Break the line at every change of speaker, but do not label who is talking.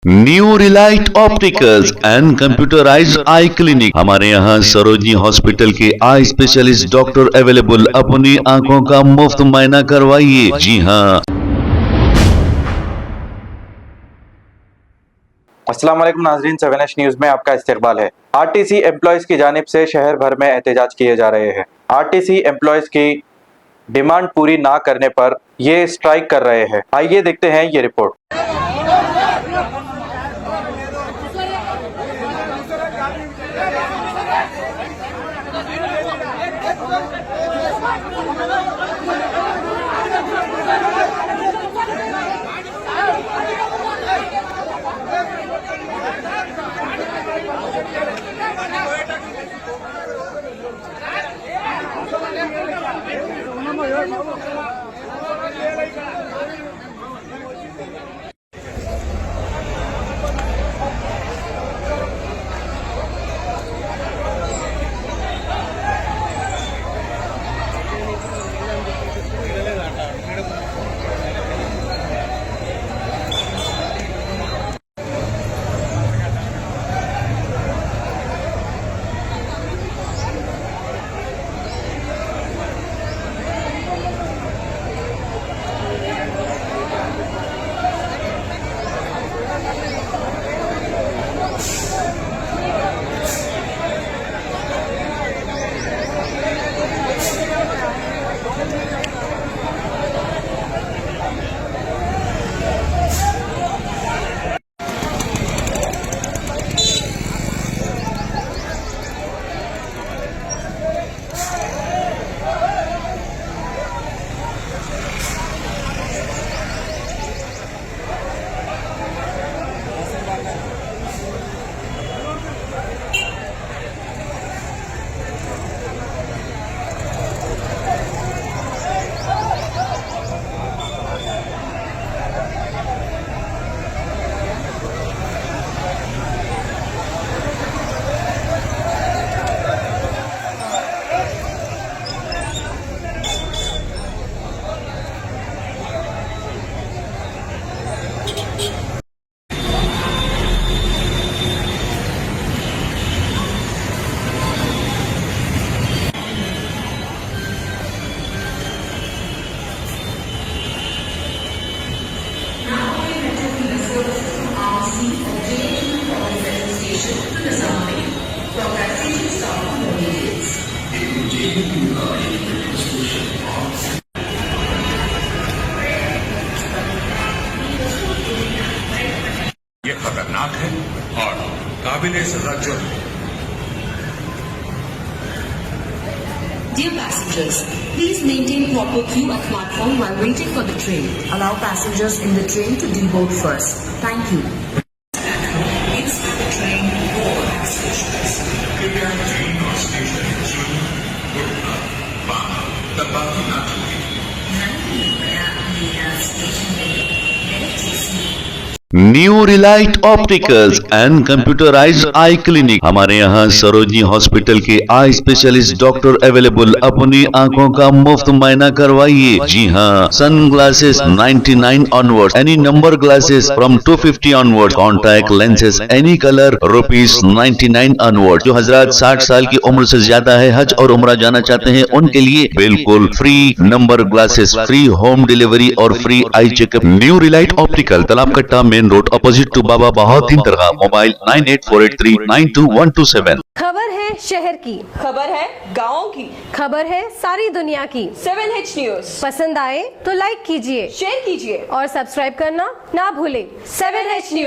New Relight opticals and computerised I clinic. हमारे यहाँ Sarojini hospital के आई स्पेशलिस्ट डॉक्टर अवेलेबल। अपनी आंखों का मुफ्त मुआयना करवाइए। जी हाँ।
अस्सलाम वालेकुम नाज़रीन, 7H न्यूज़ में आपका इस्तकबाल है। आरटीसी एम्प्लॉयज की जानिब से शहर भर में एहतजाज किए जा रहे हैं। आरटीसी एम्प्लॉयज की डिमांड पूरी ना करने पर ये स्ट्राइक कर रहे हैं। आइए देखते हैं ये रिपोर्ट।
ये खतरनाक है और काबिले सजा जुर्म है।
Dear passengers, please maintain proper queue at platform while waiting for the train. Allow passengers in the train to deboard first. Thank you.
Inside the train, all stations. कृपया ट्रेन और स्टेशन चुन उठना बाना दबाना ना छूटे।
New Relight opticals and computerised I clinic. हमारे यहाँ सरोजनी हॉस्पिटल के आई स्पेशलिस्ट डॉक्टर अवेलेबल। अपनी आंखों का मुफ्त मुआयना करवाइए। जी हाँ। Sun glasses 99 onward, any number glasses from 250 onward, contact lenses any colour ₹99 onward. जो हजरात 60 साल की उम्र से ज्यादा है, हज और उम्रा जाना चाहते हैं, उनके लिए बिल्कुल free number glasses, free home delivery और free eye checkup. New relight optical, Talab Katta, main road, opposite to Baba Bahauddin dargah. Mobile 9848392127।
खबर है शहर की,
खबर है गाँव की,
खबर है सारी दुनिया की।
7H न्यूज़
पसंद आए तो लाइक कीजिए,
शेयर कीजिए
और सब्सक्राइब करना ना भूलें।
7H news.